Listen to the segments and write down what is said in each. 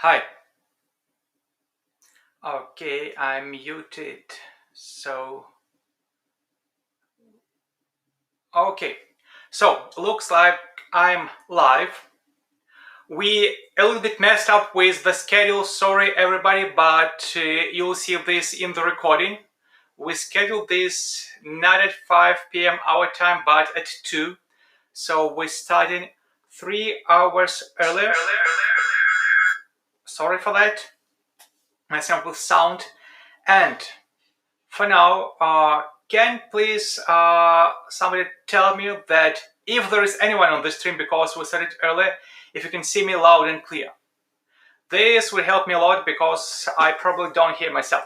Hi. Okay, I'm muted. So, okay. So, looks like I'm live. We a little bit messed up with the schedule. Sorry, everybody, but you'll see this in the recording. We scheduled this not at 5 p.m. our time, but at 2. So, we're starting 3 hours earlier. Sorry for that. My sample sound. And for now, can please somebody tell me that if there is anyone on the stream, because we said it earlier, if you can see me loud and clear. This will help me a lot because I probably don't hear myself.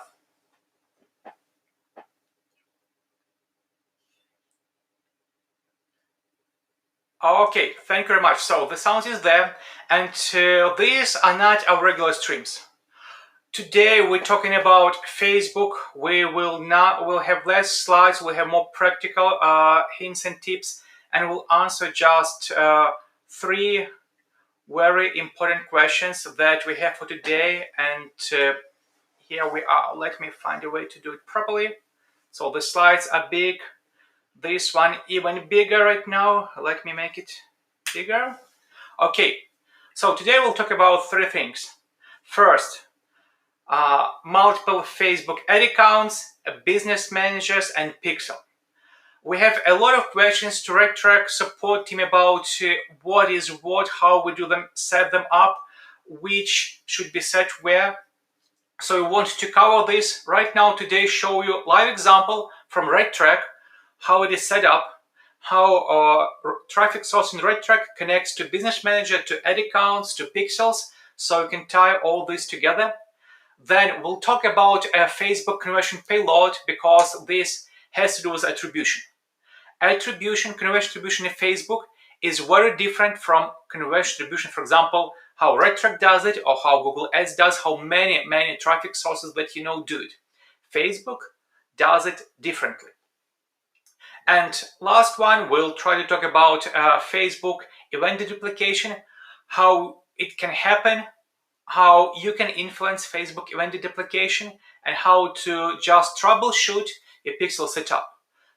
Okay, thank you very much. So the sound is there, and these are not our regular streams. Today we're talking about Facebook. We'll have less slides, we'll have more practical hints and tips, and we'll answer just 3 very important questions that we have for today. And here we are. Let me find a way to do it properly. So the slides are big. This one even bigger right now. Let me make it bigger. Okay, so today we'll talk about 3 things. First, multiple Facebook ad accounts, business managers, and Pixel. We have a lot of questions to RedTrack support team about what is what, how we do them, set them up, which should be set where. So we want to cover this right now today, show you live example from RedTrack, how it is set up, how traffic source in RedTrack connects to business manager, to ad accounts, to pixels, so you can tie all this together. Then we'll talk about a Facebook conversion payload because this has to do with attribution. Conversion attribution in Facebook is very different from conversion attribution, for example, how RedTrack does it or how Google Ads does, how many traffic sources that you know do it. Facebook does it differently. And last one, we'll try to talk about Facebook event deduplication, how it can happen, how you can influence Facebook event deduplication, and how to just troubleshoot a pixel setup.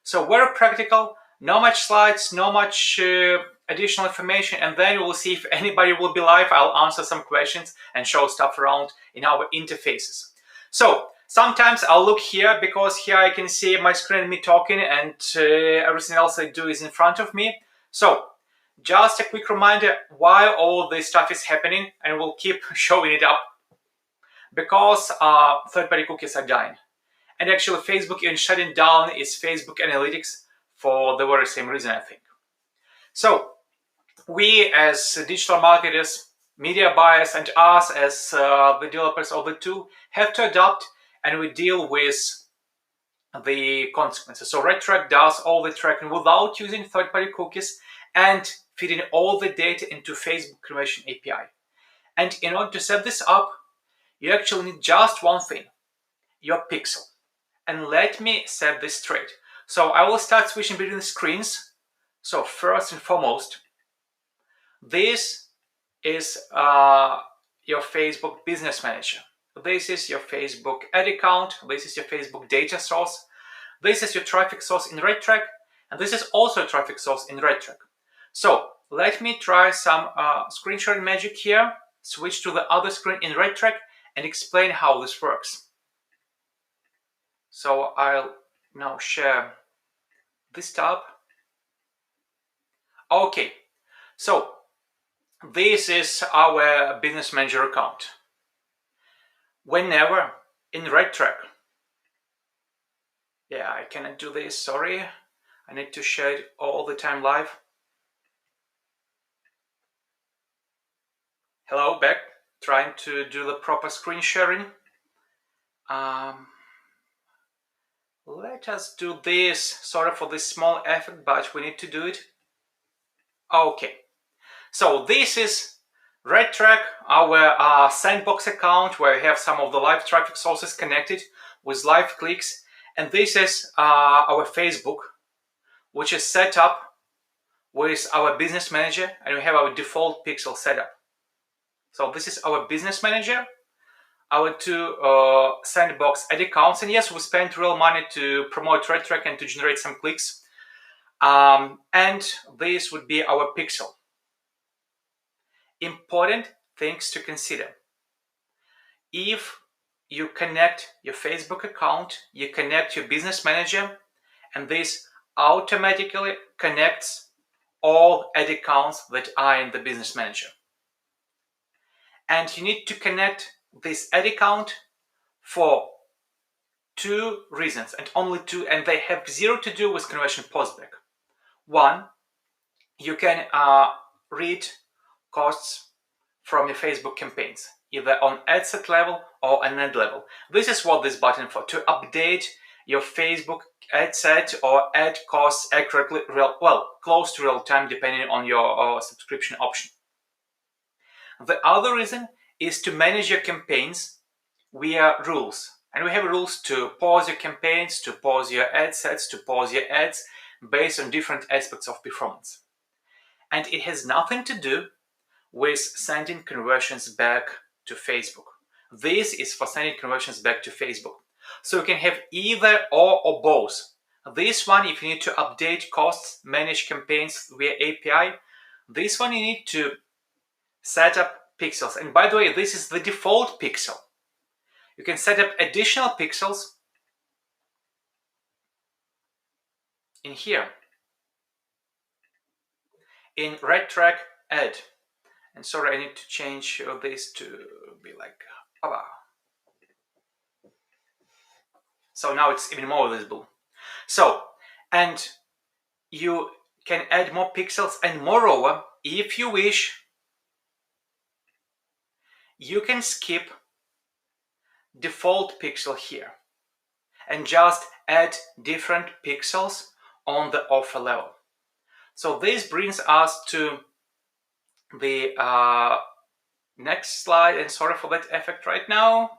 So very practical, no much slides, no much additional information, and then we'll see if anybody will be live. I'll answer some questions and show stuff around in our interfaces. So sometimes I'll look here because here I can see my screen and me talking, and everything else I do is in front of me. So just a quick reminder why all this stuff is happening, and we'll keep showing it up. Because third-party cookies are dying. And actually Facebook even shutting down its Facebook analytics for the very same reason, I think. So we as digital marketers, media buyers, and us as the developers of the tool have to adapt, and we deal with the consequences. So RedTrack does all the tracking without using third-party cookies and feeding all the data into Facebook Conversion API. And in order to set this up, you actually need just one thing, your pixel. And let me set this straight. So I will start switching between the screens. So first and foremost, this is your Facebook Business Manager. This is your Facebook ad account. This is your Facebook data source. This is your traffic source in RedTrack. And this is also a traffic source in RedTrack. So let me try some screen sharing magic here. Switch to the other screen in RedTrack and explain how this works. So I'll now share this tab. Okay, so this is our business manager account. Whenever in RedTrack, yeah, I cannot do this, sorry. I need to share it all the time live. Hello, back, trying to do the proper screen sharing. Let us do this, sorry for this small effort, but we need to do it. Okay, so this is RedTrack, our sandbox account, where we have some of the live traffic sources connected with live clicks. And this is our Facebook, which is set up with our business manager, and we have our default pixel setup. So this is our business manager, our two sandbox ad accounts. And yes, we spent real money to promote RedTrack and to generate some clicks. And this would be our pixel. Important things to consider. If you connect your Facebook account, you connect your business manager, and this automatically connects all ad accounts that are in the business manager. And you need to connect this ad account for two reasons, and only two, and they have zero to do with conversion postback. One, you can read costs from your Facebook campaigns, either on adset level or an ad level. This is what this button is for, to update your Facebook adset or ad costs accurately, close to real time, depending on your subscription option. The other reason is to manage your campaigns via rules. And we have rules to pause your campaigns, to pause your ad sets, to pause your ads based on different aspects of performance. And it has nothing to do with sending conversions back to Facebook. This is for sending conversions back to Facebook. So you can have either or both. This one, if you need to update costs, manage campaigns via API, this one you need to set up pixels. And by the way, this is the default pixel. You can set up additional pixels in here, in RedTrack Add. And sorry, I need to change this to be like, so now it's even more visible. So, and you can add more pixels, and moreover, if you wish, you can skip default pixel here and just add different pixels on the offer level. So this brings us to the next slide, and sorry for that effect right now.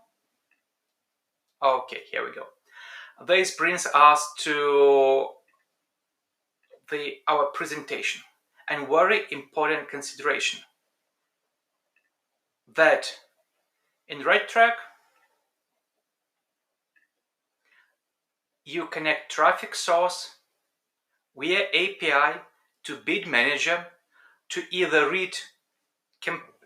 Okay, here we go. This brings us to our presentation, and very important consideration that in RedTrack you connect traffic source via API to bid manager to either read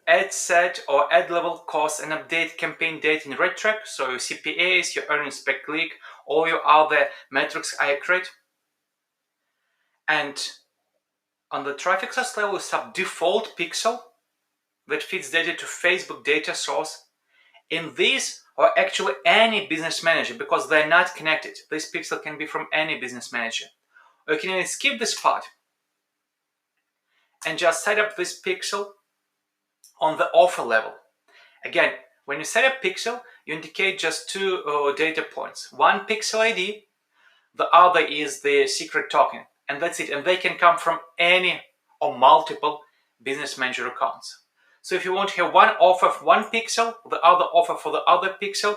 ad set or ad level costs and update campaign data in RedTrack, so your CPAs, your earnings per click, all your other metrics are accurate. And on the traffic source level, sub default pixel that feeds data to Facebook data source. In this, or actually any business manager, because they're not connected, this pixel can be from any business manager. Or you can even skip this part and just set up this pixel on the offer level. Again, when you set up pixel, you indicate just two data points. One pixel ID, the other is the secret token, and that's it. And they can come from any or multiple business manager accounts. So if you want to have one offer for one pixel, the other offer for the other pixel,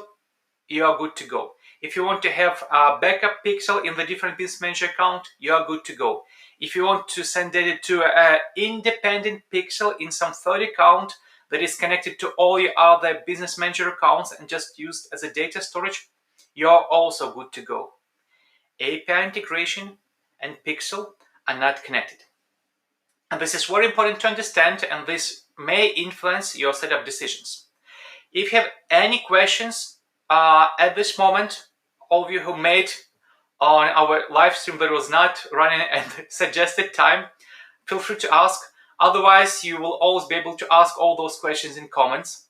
you are good to go. If you want to have a backup pixel in the different business manager account, you are good to go. If you want to send data to an independent pixel in some third account that is connected to all your other business manager accounts and just used as a data storage, you are also good to go. API integration and pixel are not connected. And this is very important to understand, and this may influence your setup decisions. If you have any questions at this moment, all of you who made on our live stream that was not running at suggested time, feel free to ask. Otherwise, you will always be able to ask all those questions in comments.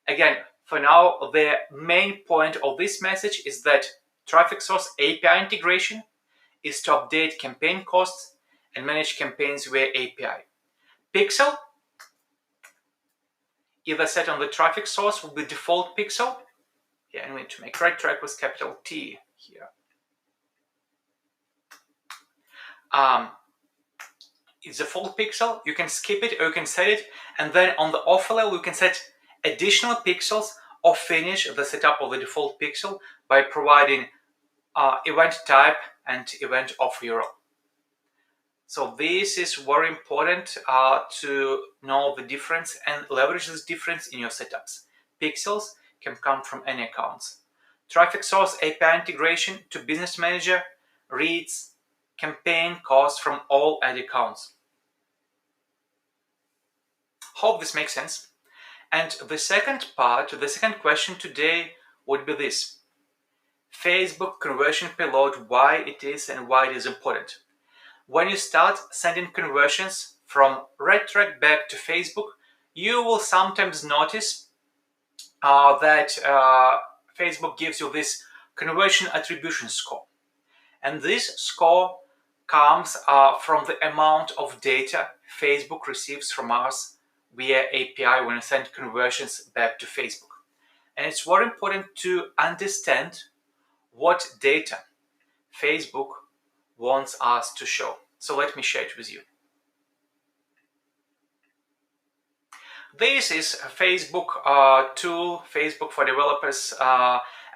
Again, for now, the main point of this message is that traffic source API integration is to update campaign costs and manage campaigns via API. Pixel, either set on the traffic source with the default pixel. Yeah, I need to make RedTrack with capital T here. It's a default pixel. You can skip it or you can set it, and then on the offer level you can set additional pixels or finish the setup of the default pixel by providing event type and event offer URL. So this is very important to know the difference and leverage this difference in your setups. Pixels can come from any accounts. Traffic source API integration to business manager reads campaign costs from all ad accounts. Hope this makes sense. And the second question today would be this. Facebook conversion payload, why it is and why it is important. When you start sending conversions from RedTrack back to Facebook, you will sometimes notice that Facebook gives you this conversion attribution score. And this score comes from the amount of data Facebook receives from us via API when we send conversions back to Facebook. And it's very important to understand what data Facebook wants us to show. So let me share it with you. This is a Facebook tool, Facebook for developers.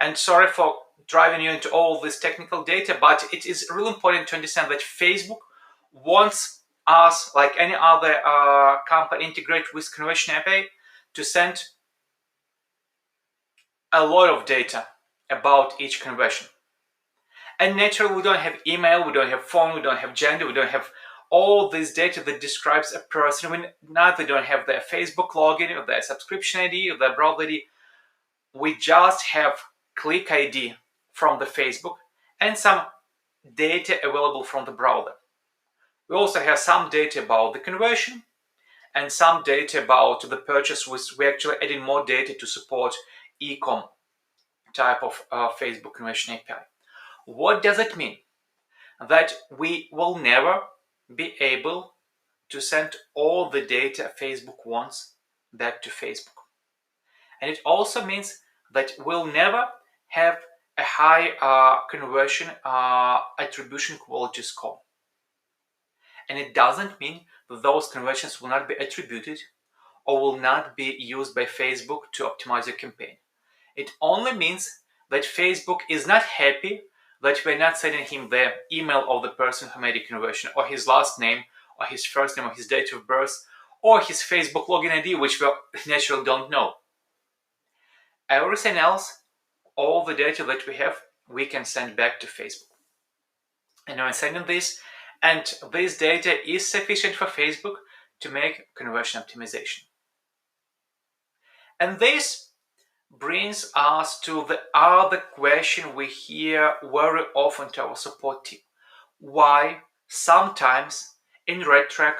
And sorry for driving you into all this technical data, but it is really important to understand that Facebook wants us, like any other company integrated with conversion API, to send a lot of data about each conversion. And naturally, we don't have email, we don't have phone, we don't have gender, we don't have all this data that describes a person. We neither don't have their Facebook login or their subscription ID or their browser ID. We just have click ID from the Facebook and some data available from the browser. We also have some data about the conversion and some data about the purchase. We're actually adding more data to support e-com type of Facebook conversion API. What does it mean? That we will never be able to send all the data Facebook wants back to Facebook. And it also means that we'll never have a high conversion attribution quality score. And it doesn't mean that those conversions will not be attributed or will not be used by Facebook to optimize your campaign. It only means that Facebook is not happy that we're not sending him the email of the person who made a conversion, or his last name, or his first name, or his date of birth, or his Facebook login ID, which we naturally don't know. Everything else, all the data that we have, we can send back to Facebook. And I'm sending this, and this data is sufficient for Facebook to make conversion optimization. And this brings us to the other question we hear very often to our support team. Why sometimes in RedTrack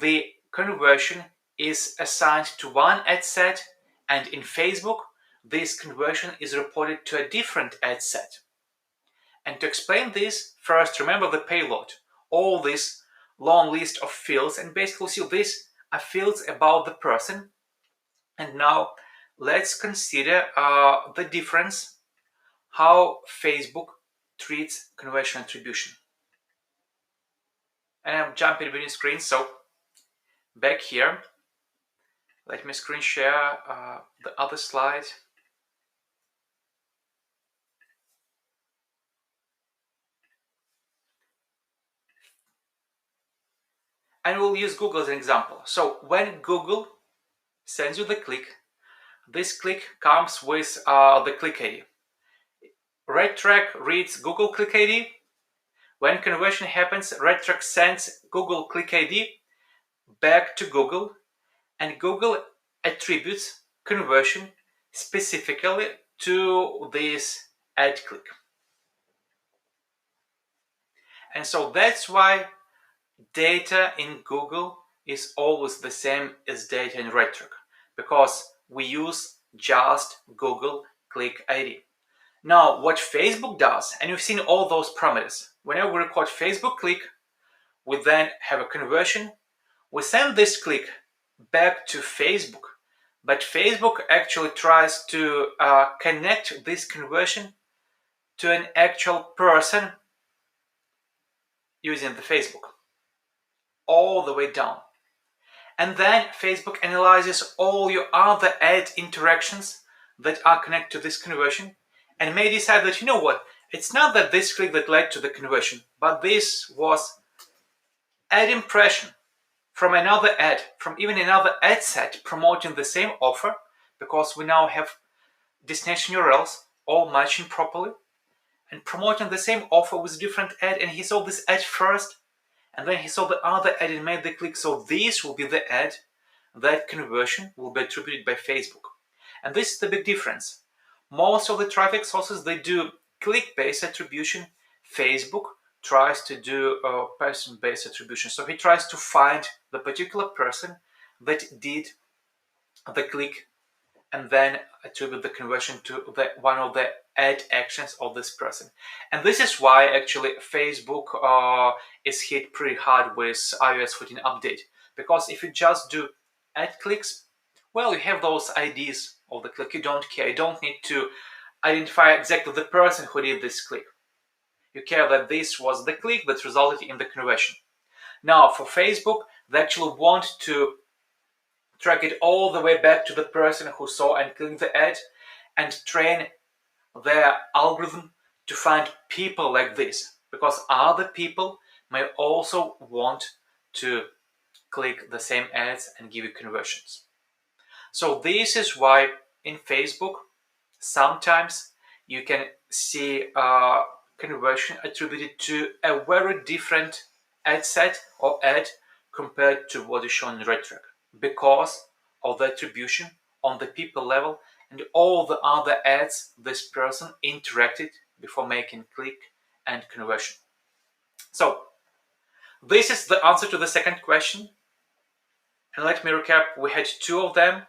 the conversion is assigned to one ad set, and in Facebook this conversion is reported to a different ad set? And to explain this, first remember the payload. All this long list of fields, and basically see these are fields about the person. And now let's consider the difference how Facebook treats conversion attribution. And I'm jumping between screens, so back here, let me screen share the other slide. And we'll use Google as an example. So when Google sends you the click, this click comes with the click ID. RedTrack reads Google click ID. When conversion happens, RedTrack sends Google click ID back to Google, and Google attributes conversion specifically to this ad click. And so that's why data in Google is always the same as data in RedTrack, because we use just Google click ID. Now, what Facebook does, and you've seen all those parameters, whenever we record Facebook click, we then have a conversion. We send this click back to Facebook, but Facebook actually tries to connect this conversion to an actual person using the Facebook, all the way down. And then Facebook analyzes all your other ad interactions that are connected to this conversion and may decide that, you know what, it's not that this click that led to the conversion, but this was ad impression from another ad, from even another ad set promoting the same offer, because we now have destination URLs all matching properly and promoting the same offer with different ad, and he saw this ad first and then he saw the other ad and made the click. So this will be the ad that conversion will be attributed by Facebook. And this is the big difference. Most of the traffic sources, they do click-based attribution. Facebook tries to do person-based attribution. So he tries to find the particular person that did the click and then attribute the conversion to one of the ad actions of this person. And this is why actually Facebook is hit pretty hard with iOS 14 update. Because if you just do ad clicks, well, you have those IDs of the click. You don't care. You don't need to identify exactly the person who did this click. You care that this was the click that resulted in the conversion. Now, for Facebook, they actually want to track it all the way back to the person who saw and clicked the ad and train their algorithm to find people like this, because other people may also want to click the same ads and give you conversions. So this is why in Facebook sometimes you can see conversion attributed to a very different ad set or ad compared to what is shown in RedTrack, because of the attribution on the people level and all the other ads this person interacted before making click and conversion. So this is the answer to the second question. And let me recap, we had two of them.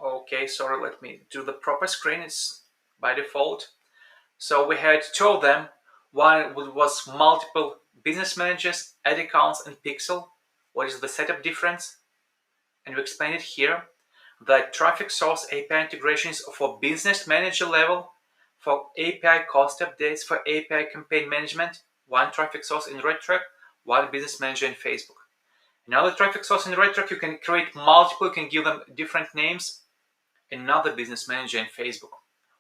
Okay, sorry, let me do the proper screen, it's by default. So we had two of them. One was multiple business managers, ad accounts, and pixel. What is the setup difference? And we explained it here. That traffic source API integrations for business manager level, for API cost updates, for API campaign management, one traffic source in RedTrack, one business manager in Facebook. Another traffic source in RedTrack, you can create multiple, you can give them different names. Another business manager in Facebook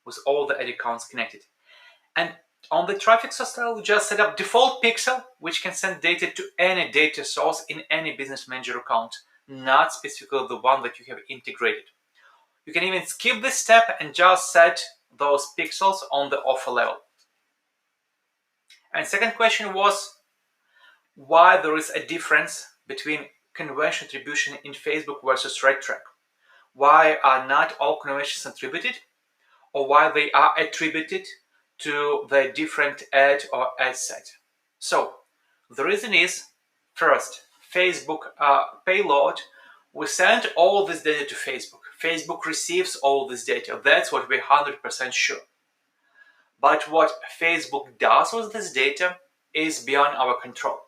with all the ad accounts connected. And on the traffic source level, we just set up default pixel, which can send data to any data source in any business manager account, not specifically the one that you have integrated. You can even skip this step and just set those pixels on the offer level. And second question was why there is a difference between conversion attribution in Facebook versus RedTrack. Why are not all conversions attributed, or why they are attributed to the different ad or ad set. So the reason is, first, Facebook Payload, we send all this data to Facebook. Facebook receives all this data. That's what we're 100% sure. But what Facebook does with this data is beyond our control,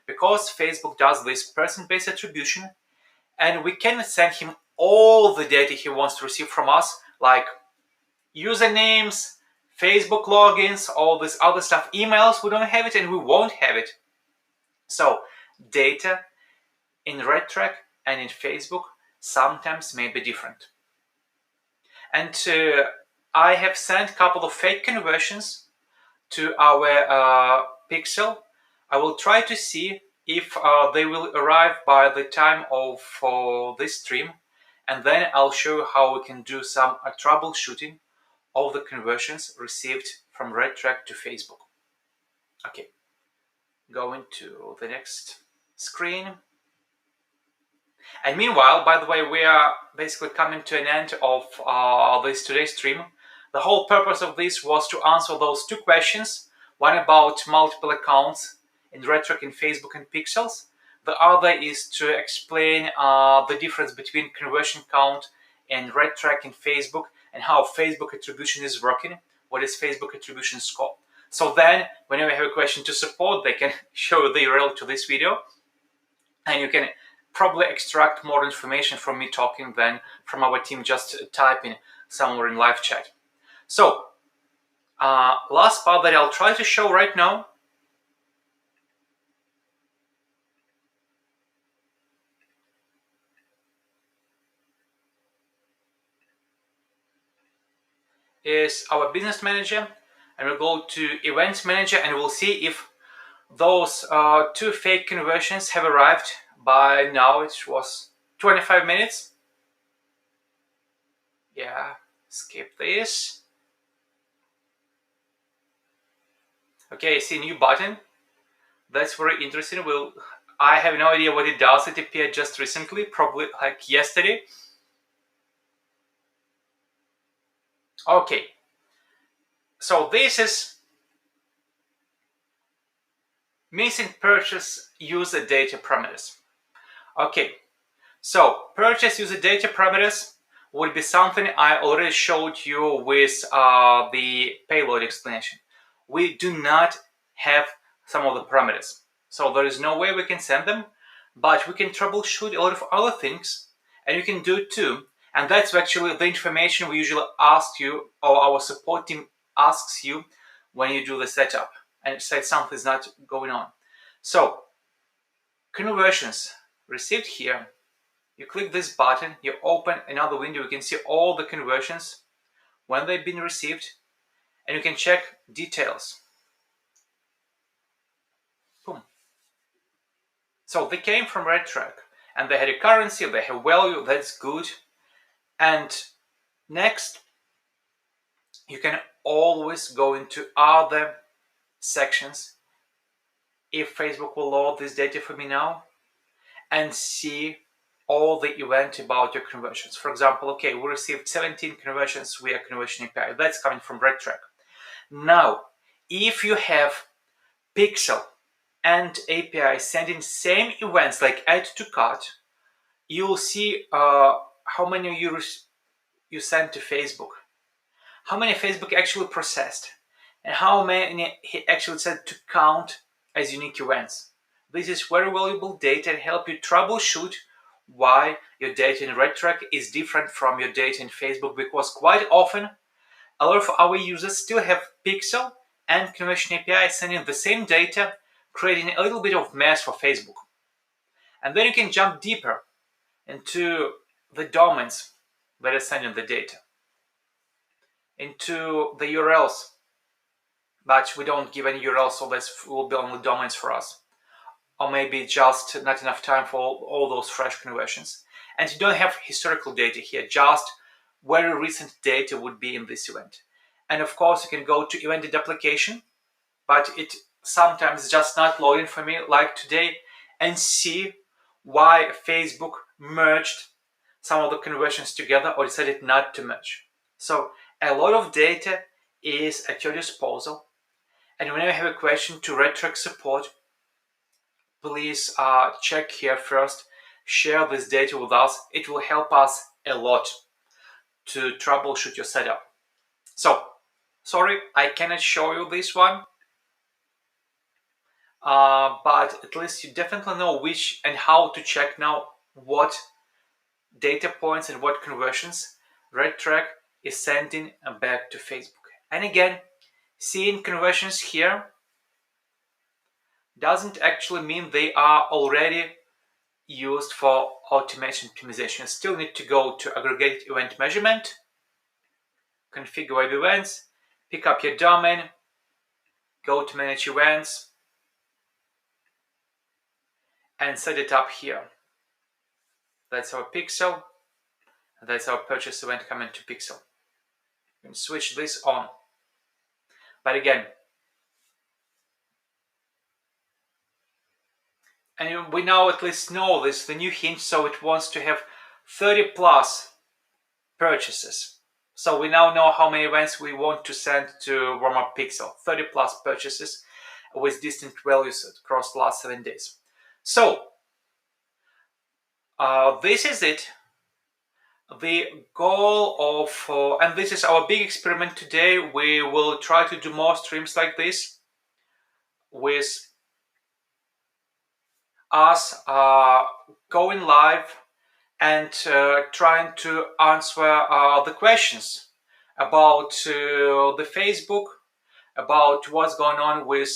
because Facebook does this person-based attribution, and we can send him all the data he wants to receive from us, like usernames, Facebook logins, all this other stuff, emails. We don't have it and we won't have it. So data in RedTrack and in Facebook sometimes may be different. And I have sent a couple of fake conversions to our pixel. I will try to see if they will arrive by the time of this stream, and then I'll show you how we can do some troubleshooting of the conversions received from RedTrack to Facebook. Okay, going to the next screen. And meanwhile, by the way, we are basically coming to an end of this today's stream. The whole purpose of this was to answer those two questions, one about multiple accounts in RedTrack in Facebook and pixels. The other is to explain the difference between conversion count and RedTrack in Facebook and how Facebook attribution is working. What is Facebook attribution score? So then, whenever you have a question to support, they can show the URL to this video, and you can probably extract more information from me talking than from our team just typing somewhere in live chat. So, last part that I'll try to show right now is our business manager, and we'll go to events manager and we'll see if those two fake conversions have arrived. By now it was 25 minutes. Yeah, skip this. Okay, see new button. That's very interesting. I have no idea what it does. It appeared just recently, probably like yesterday. Okay, so this is missing purchase user data parameters. Okay, so purchase user data parameters would be something I already showed you with the payload explanation. We do not have some of the parameters, so there is no way we can send them, but we can troubleshoot a lot of other things, and you can do it too. And that's actually the information we usually ask you, or our support team asks you when you do the setup and say something's not going on. So conversions received here. You click this button, you open another window, you can see all the conversions when they've been received, and you can check details. Boom. So they came from RedTrack, and they had a currency, they have value, that's good. And next, you can always go into other sections if Facebook will load this data for me now and see all the event about your conversions. For example, okay, we received 17 conversions via conversion API. That's coming from RedTrack. Now, if you have Pixel and API sending same events like add to cart, you'll see how many you sent to Facebook, how many Facebook actually processed, and how many he actually said to count as unique events. This is very valuable data and help you troubleshoot why your data in RedTrack is different from your data in Facebook, because quite often a lot of our users still have Pixel and Conversion API sending the same data, creating a little bit of mess for Facebook. And then you can jump deeper into the domains that are sending the data, into the URLs, but we don't give any URLs, so this will be only domains for us. Or maybe just not enough time for all those fresh conversions. And you don't have historical data here, just very recent data would be in this event. And of course, you can go to evented application, but it sometimes just not loading for me like today, and see why Facebook merged some of the conversions together or decided not to merge. So a lot of data is at your disposal. And whenever you have a question to RedTrack support, please check here first, share this data with us. It will help us a lot to troubleshoot your setup. So, sorry, I cannot show you this one, but at least you definitely know which and how to check now what data points and what conversions RedTrack is sending back to Facebook. And again, seeing conversions here doesn't actually mean they are already used for automation optimization. You still need to go to aggregate event measurement, configure web events, pick up your domain, go to manage events, and set it up here. That's our pixel, and that's our purchase event coming to pixel. You can switch this on. But again, and we now at least know this, the new hint, so it wants to have 30 plus purchases. So we now know how many events we want to send to warm-up pixel, 30 plus purchases with distinct values across the last 7 days. So this is it. The goal of, and this is our big experiment today. We will try to do more streams like this with us going live and trying to answer the questions about the Facebook, about what's going on with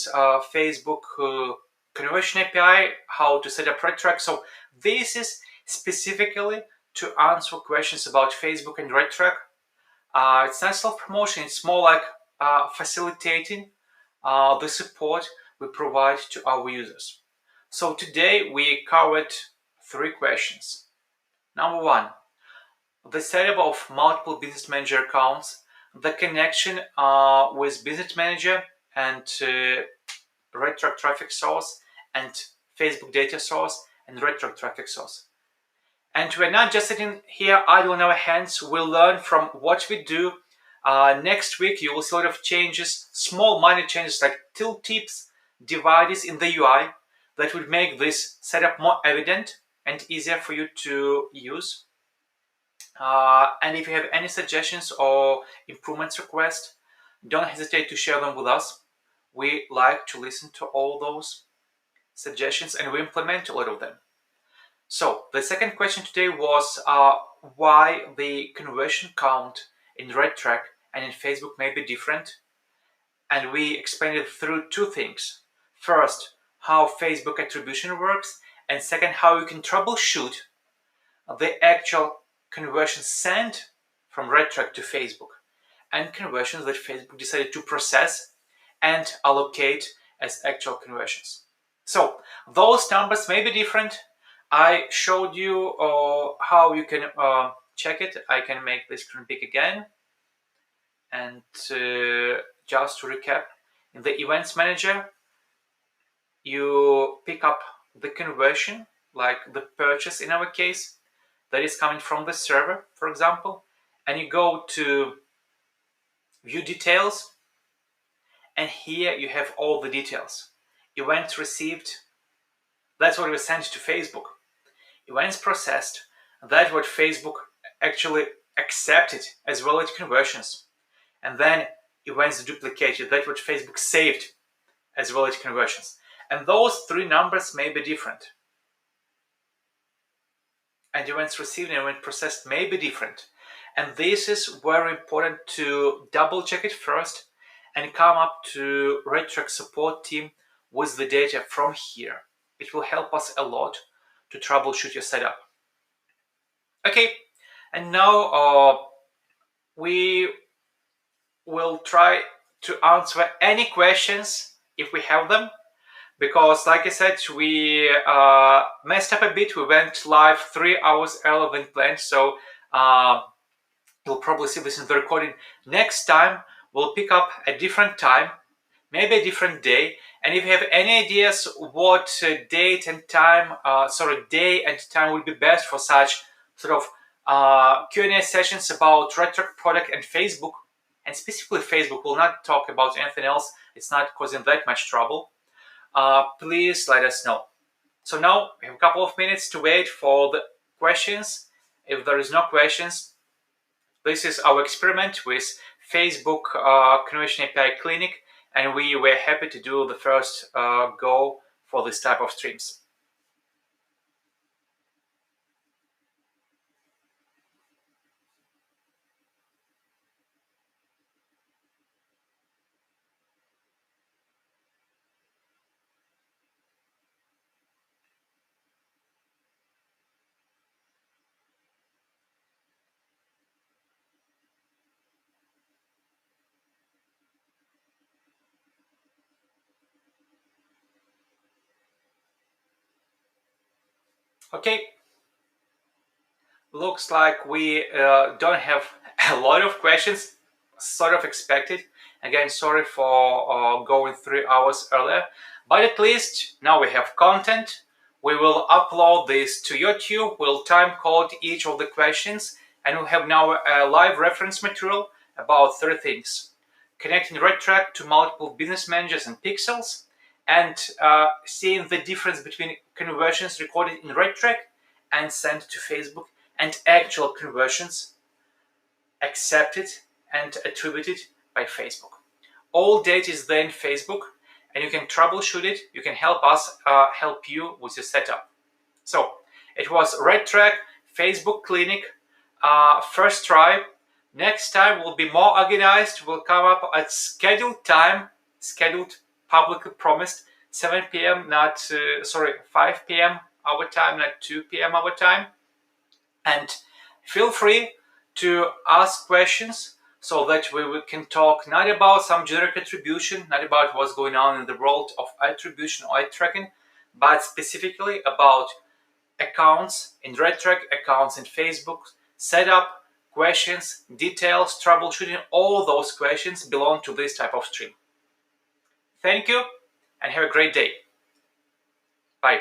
Facebook conversion API, how to set up RedTrack. So this is specifically to answer questions about Facebook and RedTrack. It's not self-promotion, it's more like facilitating the support we provide to our users. So today we covered 3 questions. Number 1, the setup of multiple business manager accounts, the connection with business manager and RedTrack traffic source and Facebook data source and RedTrack traffic source. And we're not just sitting here idle on our hands. We'll learn from what we do. Next week, you will see a lot of changes, small minor changes like tooltips, dividers in the UI that would make this setup more evident and easier for you to use. And if you have any suggestions or improvements requests, don't hesitate to share them with us. We like to listen to all those suggestions and we implement a lot of them. So the second question today was why the conversion count in RedTrack and in Facebook may be different. And we explained it through 2 things. First, how Facebook attribution works, and second, how you can troubleshoot the actual conversions sent from RedTrack to Facebook and conversions that Facebook decided to process and allocate as actual conversions. So those numbers may be different. I showed you how you can check it. I can make this screen big again. And just to recap, in the Events Manager, you pick up the conversion, like the purchase in our case, that is coming from the server, for example, and you go to View Details, and here you have all the details. Events received, that's what was sent to Facebook. Events processed, that's what Facebook actually accepted as valid conversions. And then events duplicated, that's what Facebook saved as valid conversions. And those 3 numbers may be different. And events received and events processed may be different. And this is very important to double check it first and come up to RedTrack support team with the data from here. It will help us a lot to troubleshoot your setup. Okay, and now we will try to answer any questions if we have them, because like I said, we messed up a bit. We went live 3 hours earlier than planned, so you'll probably see this in the recording. Next time we'll pick up a different time, maybe a different day. And if you have any ideas what date and time, day and time would be best for such sort of Q&A sessions about RedTrack product and Facebook, and specifically Facebook, we'll not talk about anything else. It's not causing that much trouble. Please let us know. So now we have a couple of minutes to wait for the questions. If there is no questions, this is our experiment with Facebook Conversion API Clinic, and we were happy to do the first go for this type of streams. Okay, looks like we don't have a lot of questions, sort of expected. Again, sorry for going 3 hours earlier, but at least now we have content. We will upload this to YouTube. We'll time code each of the questions, and we'll have now a live reference material about 3 things: connecting RedTrack to multiple business managers and pixels, and seeing the difference between conversions recorded in RedTrack and sent to Facebook and actual conversions accepted and attributed by Facebook. All data is there in Facebook, and you can troubleshoot it. You can help us help you with your setup. So it was RedTrack Facebook Clinic first try. Next time will be more organized. We'll come up at scheduled time, scheduled, publicly promised, 7 p.m. 5 p.m. our time, not 2 p.m. our time. And feel free to ask questions. so that we can talk not about some generic attribution, not about what's going on in the world of attribution or ad tracking, but specifically about accounts in RedTrack, accounts in Facebook, setup, questions, details, troubleshooting. All those questions belong to this type of stream. Thank you and have a great day. Bye.